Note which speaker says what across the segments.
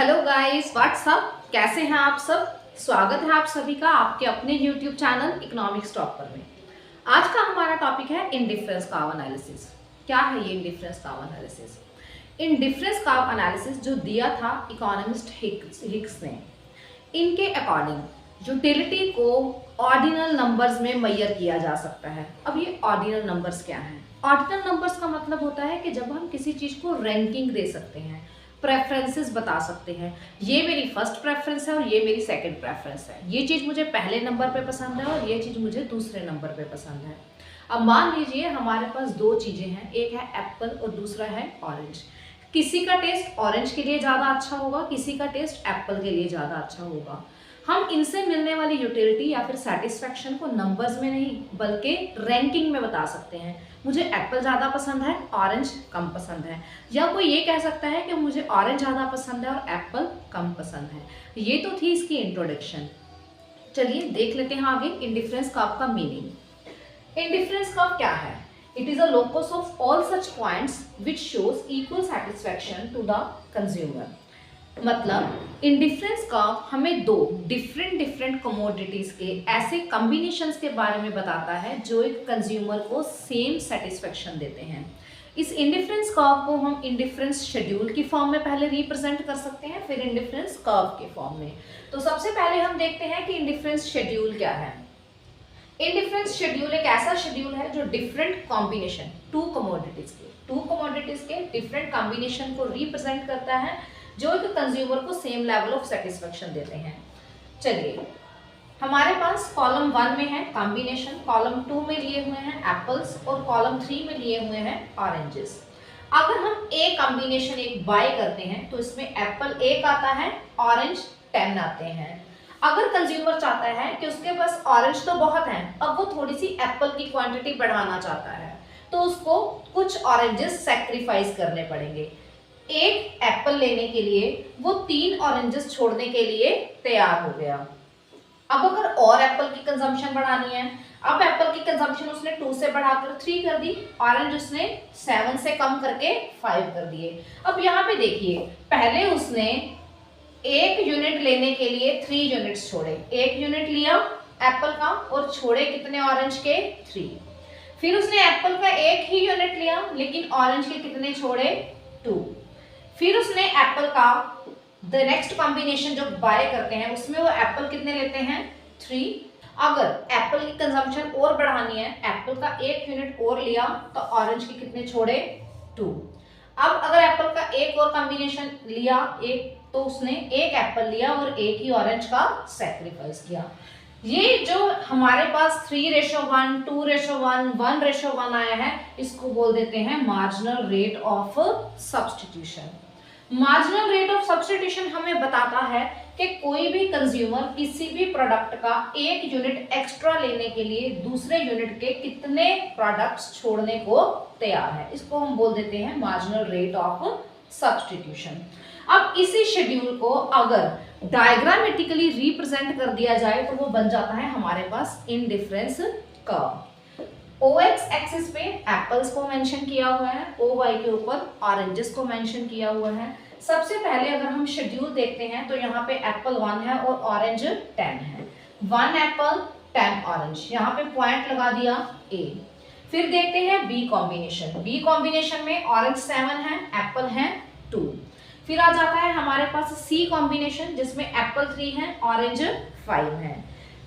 Speaker 1: Hello guys, WhatsApp, कैसे हैं आप सब। स्वागत है आप सभी का आपके अपने यूट्यूब चैनल इकोनॉमिक्स टॉपर में। आज का हमारा टॉपिक है इंडिफरेंस कर्व एनालिसिस। क्या है ये indifference curve analysis? Indifference curve analysis जो दिया था इकोनॉमिस्ट हिक्स ने, इनके अकॉर्डिंग यूटिलिटी को ऑर्डिनल नंबर्स में मेजर किया जा सकता है। अब ये ऑर्डिनल नंबर्स क्या हैं? ऑर्डिनल नंबर्स का मतलब होता है कि जब हम किसी चीज को रैंकिंग दे सकते हैं, प्रेफरेंसेस बता सकते हैं, ये मेरी फर्स्ट प्रेफरेंस है और ये मेरी सेकंड प्रेफरेंस है, ये चीज़ मुझे पहले नंबर पे पसंद है और ये चीज़ मुझे दूसरे नंबर पे पसंद है। अब मान लीजिए हमारे पास दो चीज़ें हैं, एक है एप्पल और दूसरा है ऑरेंज। किसी का टेस्ट ऑरेंज के लिए ज़्यादा अच्छा होगा, किसी का टेस्ट एप्पल के लिए ज़्यादा अच्छा होगा। हम इनसे मिलने वाली यूटिलिटी या फिर सेटिस्फैक्शन को नंबर्स में नहीं बल्कि रैंकिंग में बता सकते हैं। मुझे एप्पल ज़्यादा पसंद है, ऑरेंज कम पसंद है, या कोई ये कह सकता है कि मुझे ऑरेंज ज़्यादा पसंद है और एप्पल कम पसंद है। ये तो थी इसकी इंट्रोडक्शन। चलिए देख लेते हैं आगे इंडिफरेंस कर्व का मीनिंग। इंडिफरेंस कर्व क्या है? It is a locus of all such points which shows equal satisfaction to the consumer. मतलब इंडिफरेंस कर्व हमें दो डिफरेंट कमोडिटीज के ऐसे कॉम्बिनेशंस के बारे में बताता है जो एक कंज्यूमर को सेम सेटिस्फेक्शन देते हैं। इस इंडिफरेंस कर्व को हम इंडिफरेंस शेड्यूल की फॉर्म में पहले रिप्रेजेंट कर सकते हैं, फिर इंडिफरेंस कर्व के फॉर्म में। तो सबसे पहले हम देखते हैं कि इंडिफरेंस शेड्यूल क्या है। इंडिफरेंस शेड्यूल एक ऐसा शेड्यूल है जो डिफरेंट कॉम्बिनेशन टू कमोडिटीज के डिफरेंट कॉम्बिनेशन को रिप्रेजेंट करता है जो एक कंज्यूमर को सेम लेवल ऑफ सेटिस्फेक्शन देते हैं। चलिए हमारे पास कॉलम 1 में है कॉम्बिनेशन, कॉलम 2 में लिए हुए हैं एप्पल्स और कॉलम 3 में लिए हुए हैं ऑरेंजेस। अगर हम ए कॉम्बिनेशन एक बाय करते हैं तो इसमें एप्पल 1 आता है, ऑरेंज 10 आते हैं। अगर कंज्यूमर चाहता है कि उसके पास ऑरेंज तो बहुत है, अब वो थोड़ी सी एप्पल की क्वांटिटी बढ़ाना चाहता है, तो उसको कुछ ऑरेंजेस सैक्रिफाइस करने पड़ेंगे। एक एप्पल लेने के लिए वो 3 ऑरेंजेस छोड़ने के लिए तैयार हो गया। अब अगर और एप्पल की कंजम्पशन बढ़ानी है, अब एप्पल की कंजम्पशन उसने 2 से बढ़ाकर 3 कर दी, ऑरेंज उसने 7 से कम करके 5 कर दिए। अब यहाँ पे देखिए, पहले उसने 1 यूनिट लेने के लिए 3 यूनिट्स छोड़े, 1 यूनिट लिया एप्पल का और छोड़े कितने ऑरेंज के 3। फिर उसने एप्पल का 1 ही यूनिट लिया लेकिन ऑरेंज के कितने छोड़े 2। फिर उसने एप्पल का द नेक्स्ट कॉम्बिनेशन जो बाय करते हैं उसमें वो एप्पल कितने लेते हैं 3। अगर एप्पल की कंजम्पशन और बढ़ानी है, एप्पल का 1 यूनिट और लिया तो ऑरेंज के कितने छोड़े 2। अब अगर एप्पल का एक और कॉम्बिनेशन लिया एक, तो उसने 1 एप्पल लिया और 1 ही ऑरेंज का सैक्रिफाइस किया। ये जो हमारे पास 3:1, 2:1, 1:1 आया है, इसको बोल देते हैं marginal rate of substitution. Marginal rate of substitution हमें बताता है कि कोई भी कंज्यूमर किसी भी प्रोडक्ट का 1 यूनिट एक्स्ट्रा लेने के लिए दूसरे यूनिट के कितने प्रोडक्ट्स छोड़ने को तैयार है, इसको हम बोल देते हैं मार्जिनल रेट ऑफ सब्स्टिट्यूशन। अब इसी शेड्यूल को अगर डायग्रामेटिकली रिप्रेजेंट कर दिया जाए तो वो बन जाता है हमारे पास इंडिफरेंस कर्व। OX एक्सिस पे एप्पल्स को मेंशन किया हुआ है, OY के ऊपर ऑरेंजेस को मेंशन किया हुआ है। सबसे पहले अगर हम शेड्यूल देखते हैं तो यहाँ पे एप्पल 1 है और ऑरेंज 10 है। 1 एप्पल 10 ऑरेंज, यहाँ पे पॉइंट लगा दिया A। फिर देखते हैं B कॉम्बिनेशन। B कॉम्बिनेशन में ऑरेंज 7 है, एप्पल है 2। फिर आ जाता है हमारे पास C कॉम्बिनेशन जिसमें एप्पल 3 है, ऑरेंज 5 है।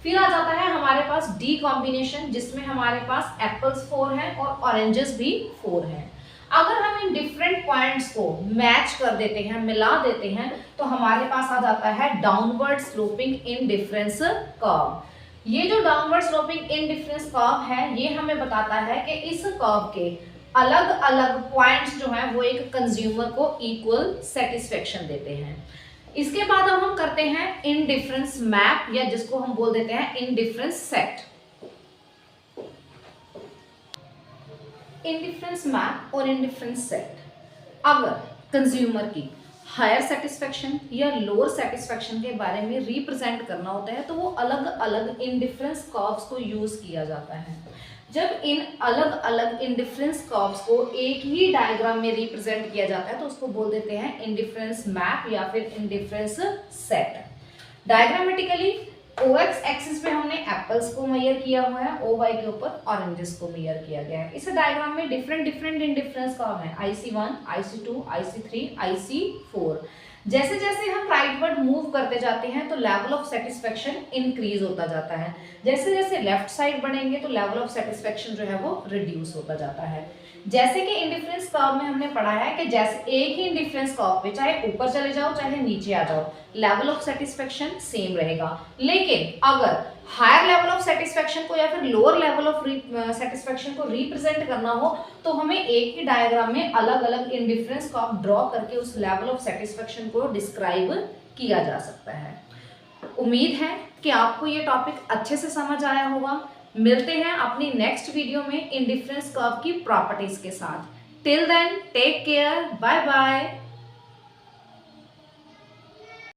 Speaker 1: फिर आ जाता है हमारे पास डी कॉम्बिनेशन जिसमें हमारे पास एप्पल्स 4 हैं और ऑरेंजेस भी 4 हैं। अगर हम इन डिफरेंट पॉइंट्स को मैच कर देते हैं, मिला देते हैं, तो हमारे पास आ जाता है डाउनवर्ड स्लोपिंग इंडिफरेंस कर्व। ये जो डाउनवर्ड स्लोपिंग इंडिफरेंस कर्व है, ये हमें बताता है कि इस कर्व के अलग अलग पॉइंट्स जो हैं वो एक कंज्यूमर को इक्वल सेटिस्फेक्शन देते हैं। इसके बाद अब हम करते हैं इंडिफरेंस मैप, या जिसको हम बोल देते हैं इंडिफरेंस सेट। इंडिफरेंस मैप और इंडिफरेंस सेट, अगर कंज्यूमर की हायर सेटिस्फेक्शन या लोअर सेटिस्फेक्शन के बारे में रिप्रेजेंट करना होता है तो वो अलग अलग इंडिफरेंस कर्व्स को यूज किया जाता है। जब इन अलग अलग इंडिफरेंस कर्व्स को एक ही डायग्राम में रिप्रेजेंट किया जाता है तो उसको बोल देते हैं इंडिफरेंस मैप या फिर indifference set. Diagrammatically OX axis पे हमने एप्पल्स को मेजर किया हुआ है, OY के ऊपर ऑरेंजेस को मेजर किया गया है। इस डायग्राम में डिफरेंट डिफरेंट इंडिफरेंस कर्व है, IC1, IC2, IC3, IC4। जैसे जैसे हम राइटवर्ड मूव करते जाते हैं तो लेवल ऑफ सेटिस्फेक्शन इंक्रीज होता जाता है, जैसे जैसे लेफ्ट साइड बढ़ेंगे तो लेवल ऑफ सेटिस्फेक्शन जो है वो रिड्यूस होता जाता है। जैसे कि इंडिफरेंस कर्व में हमने पढ़ा है कि जैसे एक ही इंडिफरेंस कर्व पे चाहे ऊपर चले जाओ चाहे नीचे आ जाओ, लेवल ऑफ सेटिस्फेक्शन सेम रहेगा। लेकिन अगर हायर लेवल ऑफ सेटिस्फेक्शन को या फिर लोअर लेवल ऑफ सेटिस्फेक्शन को रिप्रेजेंट करना हो तो हमें एक ही डायग्राम में अलग अलग इंडिफरेंस कर्व ड्रॉ करके उस लेवल ऑफ सेटिस्फेक्शन को डिस्क्राइब किया जा सकता है। उम्मीद है कि आपको ये टॉपिक अच्छे से समझ आया होगा। मिलते हैं अपनी नेक्स्ट वीडियो में इंडिफरेंस कर्व की प्रॉपर्टीज के साथ। Till then take care, bye bye.